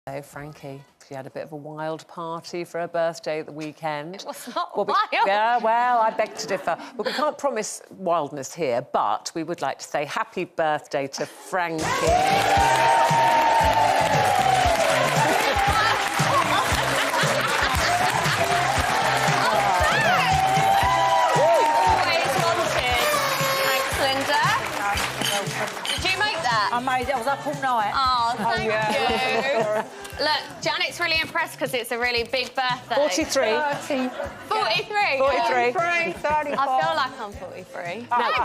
So, Frankie, she had a bit of a wild party for her birthday at the weekend. It was not wild. Yeah, well, I beg to differ. But we can't promise wildness here, but we would like to say happy birthday to Frankie. I made it. I was up all night. Oh, thank you. Look, Janet's really impressed because it's a really big birthday. 43. 43. 43. 34. I feel like I'm 43. Thanks,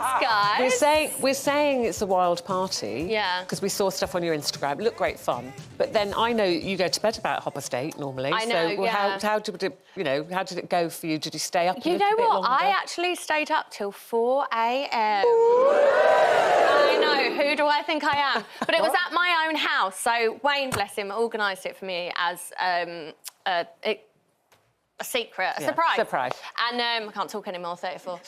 guys. We're saying it's a wild party. Yeah. Because we saw stuff on your Instagram. It looked great fun. But then I know you go to bed about 8:30 normally. I know, so yeah. how did it, how did it go for you? Did you stay up a little bit longer? You know what? I actually stayed up till 4 a.m. I know. Who do I think I am? But it was at my own house. So Wayne, bless him, organised it for me as a secret, a surprise. And I can't talk anymore, 34.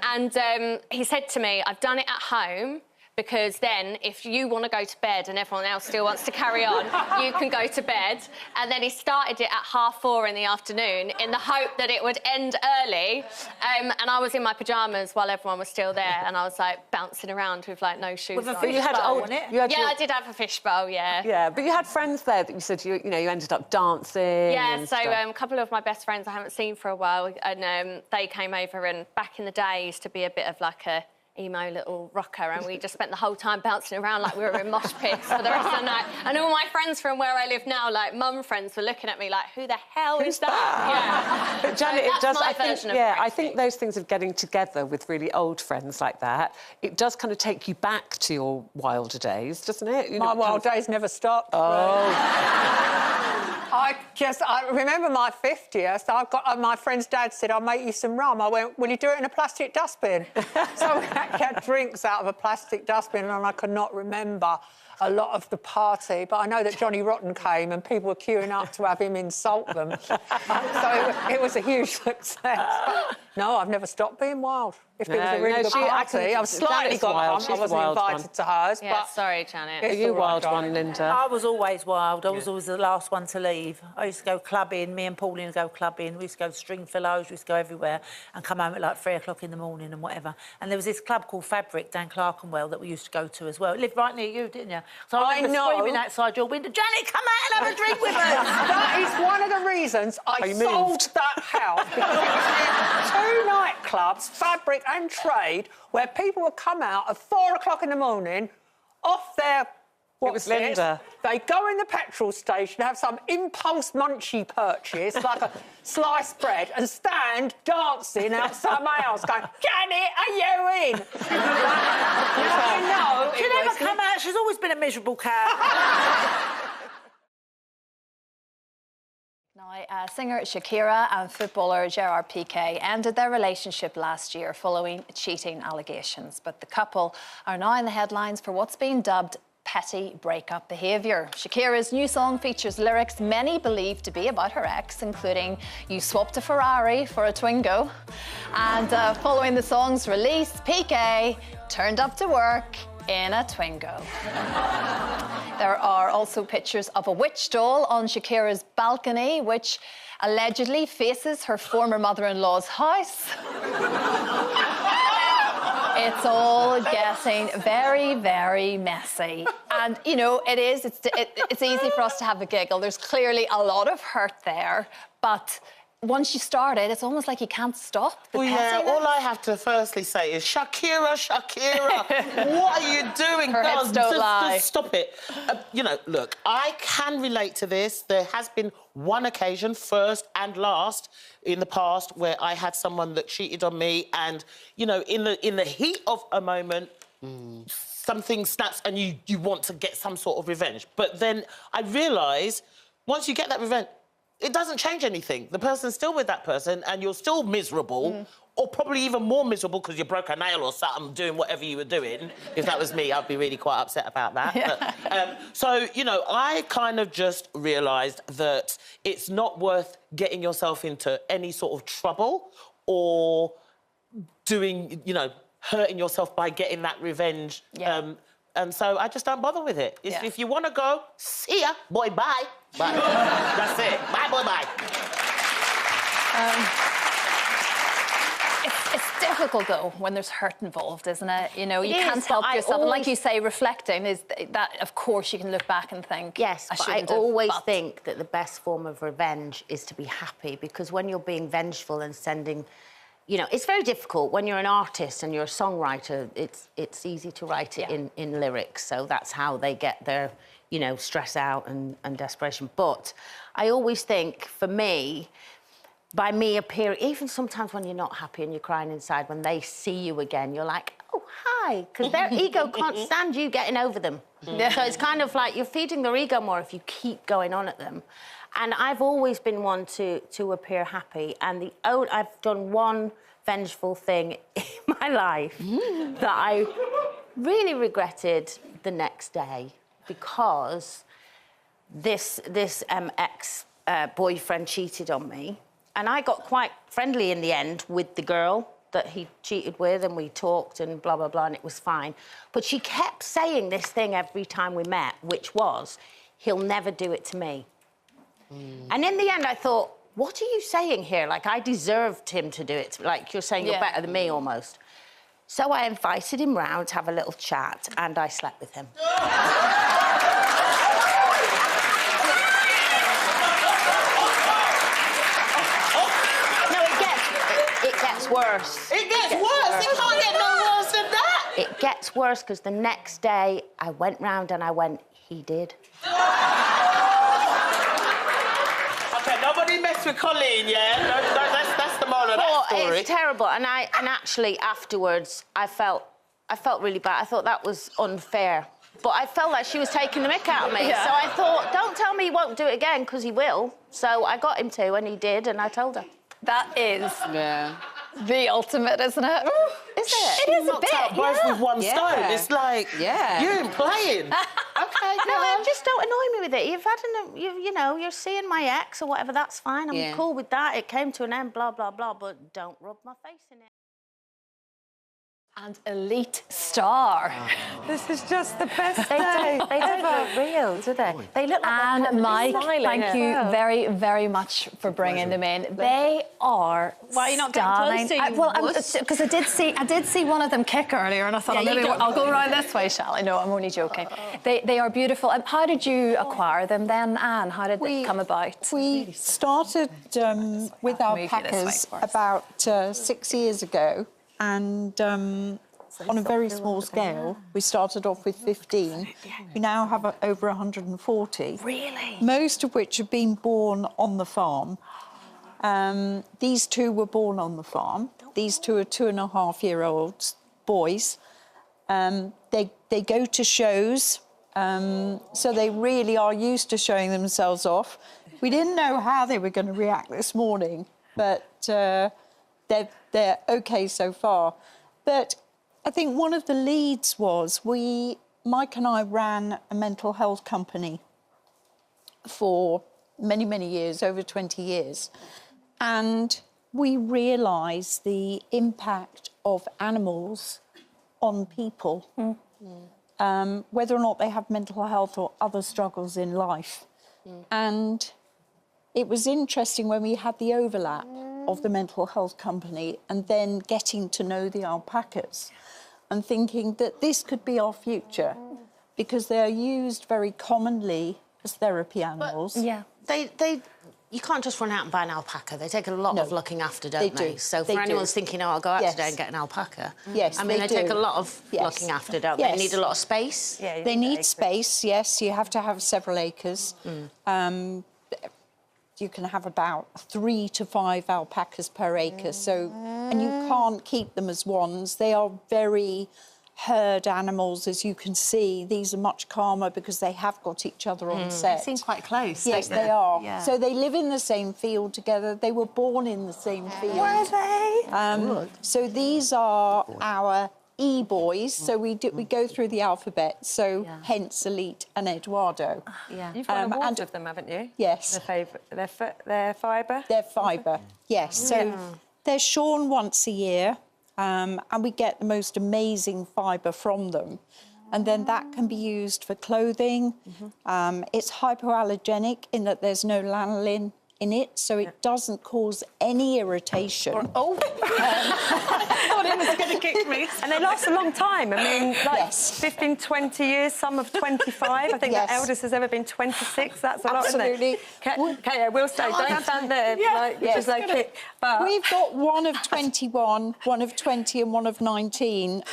And he said to me, I've done it at home because then if you want to go to bed and everyone else still wants to carry on, you can go to bed. And then he started it at 4:30 in the afternoon in the hope that it would end early. And I was in my pyjamas while everyone was still there, and I was, like, bouncing around with, like, no shoes on. But you had on it? I did have a fishbowl, yeah. Yeah, but you had friends there that you said you ended up dancing. Yeah, so a couple of my best friends I haven't seen for a while, and they came over, and back in the day I used to be a bit of like a emo little rocker, and we just spent the whole time bouncing around like we were in mosh pits for the rest of the night. And all my friends from where I live now, like mum friends, were looking at me like, who the hell is that? Yeah. But Janet, so it does. I think those things of getting together with really old friends like that, it does kind of take you back to your wilder days, doesn't it? My wild days never stopped. Oh. I remember my 50th. My friend's dad said, I'll make you some rum. I went, will you do it in a plastic dustbin? So we had drinks out of a plastic dustbin, and I could not remember a lot of the party, but I know that Johnny Rotten came and people were queuing up to have him insult them. So it was a huge success. No, I've never stopped being wild. If it was a really good party, I've slightly got pumped. I wasn't invited to hers. Yeah, but sorry, Janet. Are you wild one, Linda? I was always wild. I was always the last one to leave. I used to go clubbing. Me and Pauline would go clubbing. We used to go to Stringfellows. We used to go everywhere and come home at like 3 o'clock in the morning and whatever. And there was this club called Fabric down Clerkenwell that we used to go to as well. It lived right near you, didn't you? So I remember screaming outside your window, Janet, come out and have a drink with us. That is one of the reasons I sold that house, because it was 2 nightclubs, Fabric and Trade, where people would come out at 4 o'clock in the morning off their... It was Linda. They go in the petrol station, have some impulse munchie purchase, like a sliced bread, and stand dancing outside my house going, Janet, are you in? No, She never come out. She's always been a miserable cat. Now, singer Shakira and footballer Gerard Piqué ended their relationship last year following cheating allegations. But the couple are now in the headlines for what's been dubbed petty breakup behaviour. Shakira's new song features lyrics many believe to be about her ex, including "You swapped a Ferrari for a Twingo." And following the song's release, Piqué turned up to work in a Twingo. There are also pictures of a witch doll on Shakira's balcony, which allegedly faces her former mother-in-law's house. It's all getting very, very messy. And, it's easy for us to have a giggle. There's clearly a lot of hurt there, but once you start it, it's almost like you can't stop the pettiness. All I have to firstly say is, Shakira, what are you doing? Her hips don't lie. Just stop it. Look, I can relate to this. There has been one occasion, first and last, in the past, where I had someone that cheated on me, and, in the heat of a moment, something snaps and you want to get some sort of revenge. But then I realise, once you get that revenge, it doesn't change anything. The person's still with that person and you're still miserable, or probably even more miserable because you broke a nail or something doing whatever you were doing. If that was me, I'd be really quite upset about that. Yeah. But, I kind of just realised that it's not worth getting yourself into any sort of trouble or doing, hurting yourself by getting that revenge And so I just don't bother with it. Yeah. If you want to go, see ya, boy, bye. Bye. That's it. Bye, boy, bye. It's difficult, though, when there's hurt involved, isn't it? You know, you It can't is, help but I yourself. And like always- you say, reflecting is that, of course, you can look back and think, Yes, I but I shouldn't have, always but- think that the best form of revenge is to be happy, because when you're being vengeful and sending, you know, it's very difficult when you're an artist and you're a songwriter. It's easy to write it in lyrics, so that's how they get their, you know, stress out and desperation. But I always think, for me, by me appearing, even sometimes when you're not happy and you're crying inside, when they see you again, you're like, oh, hi, because their ego can't stand you getting over them. Yeah. So it's kind of like you're feeding their ego more if you keep going on at them. And I've always been one to appear happy. And I've done one vengeful thing in my life that I really regretted the next day, because this ex-boyfriend cheated on me. And I got quite friendly in the end with the girl that he cheated with, and we talked and blah, blah, blah, and it was fine. But she kept saying this thing every time we met, which was, he'll never do it to me. And in the end, I thought, what are you saying here? Like, I deserved him to do it. Like, you're saying you're better than me, almost. So I invited him round to have a little chat, and I slept with him. It gets worse. It gets worse. It can't get no worse than that. It gets worse, because the next day I went round and I went, he did. OK, nobody mess with Colleen, yeah? That's the moral of that story. It's terrible. And actually, afterwards, I felt really bad. I thought that was unfair. But I felt like she was taking the mick out of me. Yeah. So I thought, don't tell me he won't do it again, because he will. So I got him to, and he did, and I told her. That is the ultimate, isn't it? Is it? It is a Knocked bit, out both with one stone. It's like, you ain't playing. Okay, no, just don't annoy me with it. You've had you know, you're seeing my ex or whatever, that's fine. I'm cool with that. It came to an end, blah, blah, blah, but don't rub my face in it. And elite star. This is just the best They day. don't look real, do they? They look like And they're Mike, smiling thank as you well. very, very much for bringing them in. They are Why are you not getting stunning. closer, you wuss? Because I did see one of them kick earlier, and I thought, Yeah, maybe you I'll go around this way, shall I? No, I'm only joking. They are beautiful. And how did you acquire them then, Anne? How did it come about? We started with Move you this way alpacas first. about 6 years ago, and on a very small scale. We started off with 15. We now have over 140. Really? Most of which have been born on the farm. These two were born on the farm. These two are 2.5-year-old boys. They go to shows, so they really are used to showing themselves off. We didn't know how they were going to react this morning, but they're OK so far. But I think one of the leads was Mike and I ran a mental health company for many, many years, over 20 years. And we realised the impact of animals on people, whether or not they have mental health or other struggles in life. And it was interesting when we had the overlap of the mental health company and then getting to know the alpacas and thinking that this could be our future, because they're used very commonly as therapy animals. You can't just run out and buy an alpaca. They take a lot of looking after, don't they? do. So They for anyone do. thinking, oh, I'll go out Yes. today and get an alpaca. Yes, I mean, they they take do. a lot of Yes. looking after, don't they? Yes. They need a lot of space. They need space, yes. You have to have several acres. You can have about 3 to 5 alpacas per acre. So, and you can't keep them as ones. They are very herd animals, as you can see. These are much calmer because they have got each other on set. They seem quite close. Yes, don't they are. Yeah. So they live in the same field together. They were born in the same field. Were they? So these are our E-boys. So we go through the alphabet. So hence Elite and Eduardo. You've won awards and- with them, haven't you? Yes. Their fibre? They're fibre, yes. So they're shorn once a year, and we get the most amazing fibre from them. and then that can be used for clothing. It's hypoallergenic in that there's no lanolin in it, so it doesn't cause any irritation. I thought it was going to kick me. And they last a long time. I mean, like 15, 20 years, some of 25. I think the eldest has ever been 26. That's a lot, isn't it? Absolutely. Okay, we'll stay. Don't stand there. Just like kick. But we've got one of 21, one of 20 and one of 19.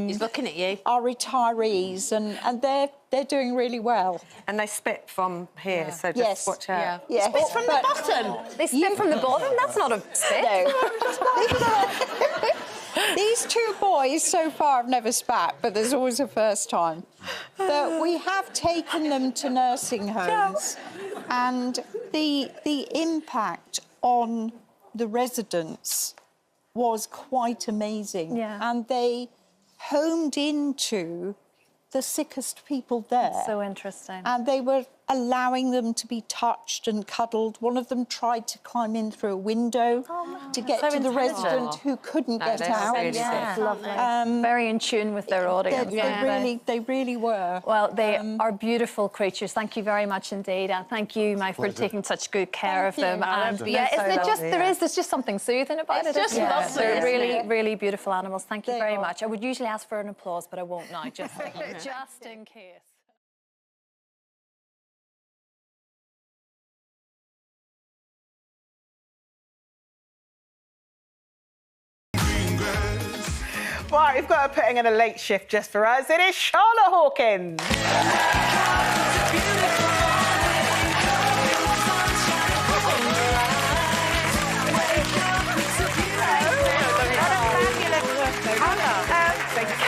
He's looking at you. Are retirees, and they're doing really well. And they spit from here, so just watch out. Yes. Spit from the bottom. They spit from the bottom? That's not a spit. No. These two boys so far have never spat, but there's always a first time. But we have taken them to nursing homes, and the impact on the residents was quite amazing. Yeah. And they homed into the sickest people there. So interesting. And they were allowing them to be touched and cuddled. One of them tried to climb in through a window to get to the resident who couldn't get out. Yeah, lovely. Very in tune with their audience. They really were. Well, they are beautiful creatures. Thank you very much indeed, and thank you, Mike, for taking such good care of them. And isn't it just there's just something soothing about it? It's just lovely. They're really, really beautiful animals. Thank you very much. I would usually ask for an applause, but I won't now, just in case. Right, we've got her putting in a late shift just for us. It is Charlotte Hawkins. Can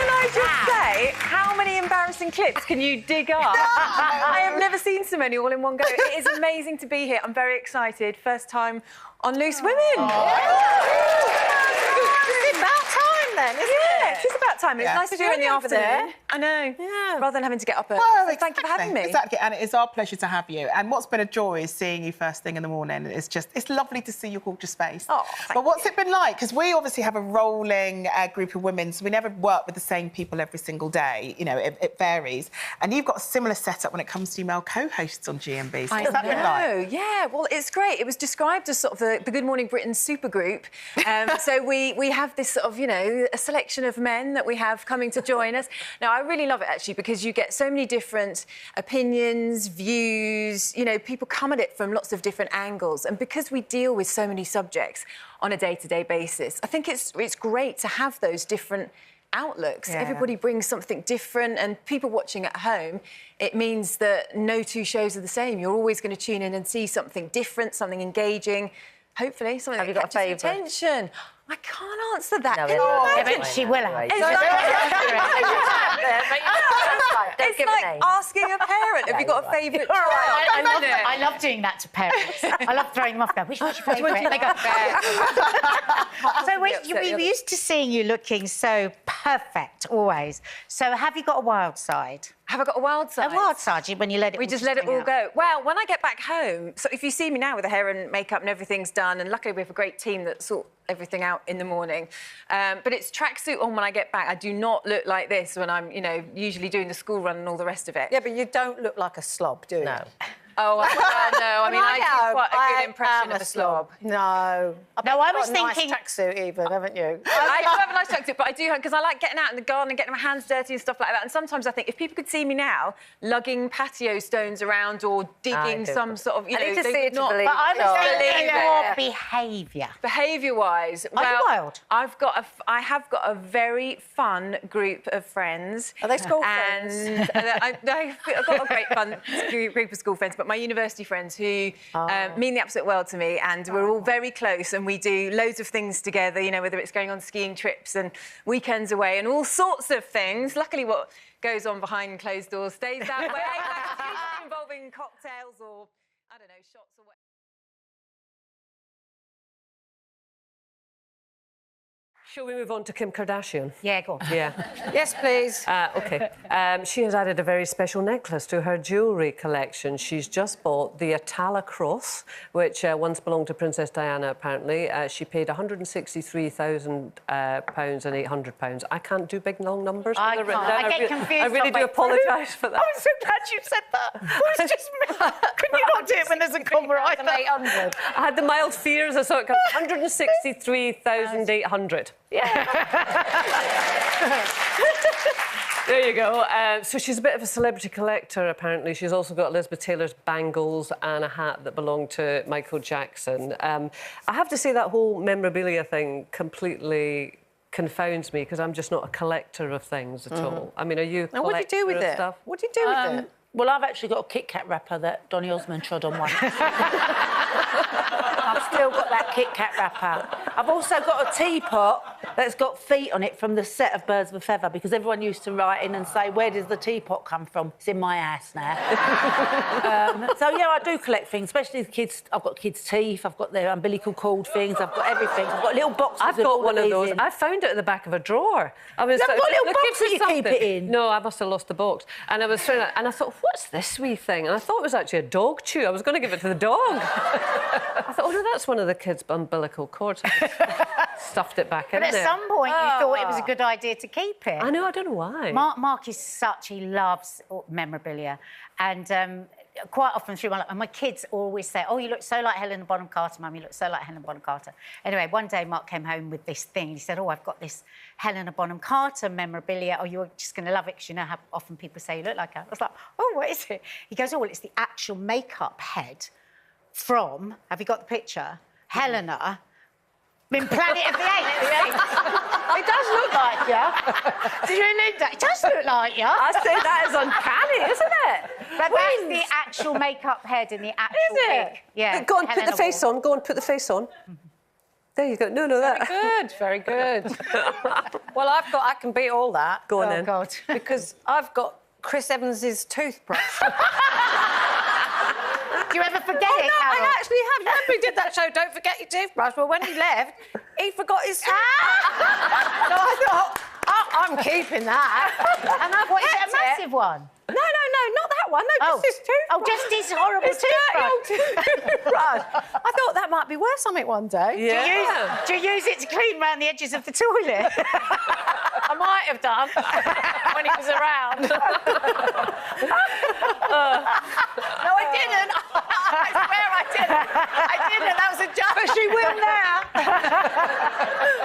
I just say, how many embarrassing clips can you dig up? I have never seen so many all in one go. It is amazing to be here. I'm very excited. First time on Loose Women. It's about time then, isn't it? It is about time. It's nice to do it in the afternoon. I know. Rather than having to get up early. Well, So thank you for having me. Exactly, and it is our pleasure to have you. And what's been a joy is seeing you first thing in the morning. It's lovely to see your gorgeous face. Oh, but what's it been like? Because we obviously have a rolling group of women, so we never work with the same people every single day. You know, it varies. And you've got a similar setup when it comes to female co-hosts on GMB. So what's that been like? Yeah, well, it's great. It was described as sort of the Good Morning Britain supergroup. So we have this sort of, you know, a selection of men that we have coming to join us. Now, I really love it, actually, because you get so many different opinions, views, you know, people come at it from lots of different angles. And because we deal with so many subjects on a day-to-day basis, I think it's great to have those different outlooks. Everybody brings something different, and people watching at home, it means that no two shows are the same. You're always going to tune in and see something different, something engaging, hopefully something that catches your attention. I can't answer that. No, Can you imagine? but she will have. It's like asking a parent, have you got a favourite child? I love doing that to parents. I love throwing them off. Which one's your favourite? They go, so we're used to seeing you looking so perfect, always. So have you got a wild side? Have I got a wild side? A wild side, when you let it We just let it all go. Well, when I get back home, so if you see me now with the hair and makeup and everything's done, and luckily we have a great team that sort everything out in the morning. But it's tracksuit on when I get back. I do not look like this when I'm, you know, usually doing the school run and all the rest of it. Yeah, but you don't look like a slob, do you? No. Oh, no. I mean, I do quite a good impression of a slob. No. No, I was thinking... Nice tracksuit even, haven't you? I do have a nice tracksuit, but I do, because I like getting out in the garden and getting my hands dirty and stuff like that. And sometimes I think if people could see me now lugging patio stones around or digging some sort of, you know... I need to see it to believe But I was thinking more it. behaviour. Behaviour-wise, Are you wild? I have got a very fun group of friends. Are they school friends? friends? I've got a great fun group of school friends, but my university friends who mean the absolute world to me, and we're all very close, and we do loads of things together, you know, whether it's going on skiing trips and weekends away and all sorts of things. Luckily, what goes on behind closed doors stays that way, like, usually involving cocktails or, I don't know, shots or whatever. Shall we move on to Kim Kardashian? Yeah, go on. Yeah. Yes, please. OK. She has added a very special necklace to her jewellery collection. She's just bought the Atala cross, which once belonged to Princess Diana, apparently. She paid £163,000 and £800. I can't do big, long numbers. I can't. I get confused. I really do apologise for that. I'm so glad you said that. It was just me. Can you not do it when there's a cover either? 800. I had the mild fears. I saw it come 163,800. Yeah. There you go. So she's a bit of a celebrity collector, apparently. She's also got Elizabeth Taylor's bangles and a hat that belonged to Michael Jackson. I have to say that whole memorabilia thing completely confounds me because I'm just not a collector of things at all. I mean, are you a collector what do you do with it? stuff? What do you do with it? Well, I've actually got a Kit Kat wrapper that Donny Osmond trod on once. I've still got that Kit Kat wrapper. I've also got a teapot that's got feet on it from the set of Birds of a Feather because everyone used to write in and say, where does the teapot come from? It's in my house now. So, yeah, I do collect things, especially the kids. I've got kids' teeth, I've got their umbilical cord things, I've got everything. I've got little boxes I've got one of those. In. I found it at the back of a drawer. I was You've got a little box that you keep it in? No, I must have lost the box. And I was trying to, and I thought, what's this wee thing? And I thought it was actually a dog chew. I was going to give it to the dog. I thought, oh, no, that's one of the kids' umbilical cords. Stuffed it back in But there. at some point, you thought it was a good idea to keep it. I know, I don't know why. Mark is he loves memorabilia. And quite often through my life, and my kids always say, oh, you look so like Helena Bonham Carter, Mum, you look so like Helena Bonham Carter. Anyway, one day Mark came home with this thing. He said, oh, I've got this Helena Bonham Carter memorabilia. Oh, you're just going to love it because you know how often people say you look like her. I was like, oh, what is it? He goes, oh, well, it's the actual makeup head from, have you got the picture? Helena in Planet of the Apes. It does look like you. Do you need that? It does look like you. I say that is uncanny, isn't it? But that's the actual makeup head in the actual wig. Yeah. Go on, put the face on. Go on, put the face on. There you go. No, that. Very good. Well, I can beat all that. Go on then. Oh, God. Because I've got Chris Evans's toothbrush. Do you ever forget it, No, Carol? I actually have. Remember he did that show, Don't Forget Your Toothbrush? Well, when he left, he forgot his toothbrush. So I thought, I'm keeping that. And I've What, is it kept a massive one? No, not that one. No, just his toothbrush. Oh, just his horrible His dirty toothbrush. old toothbrush. I thought that might be worth something one day. Yeah. Do you use it to clean around the edges of the toilet? I might have done when he was around.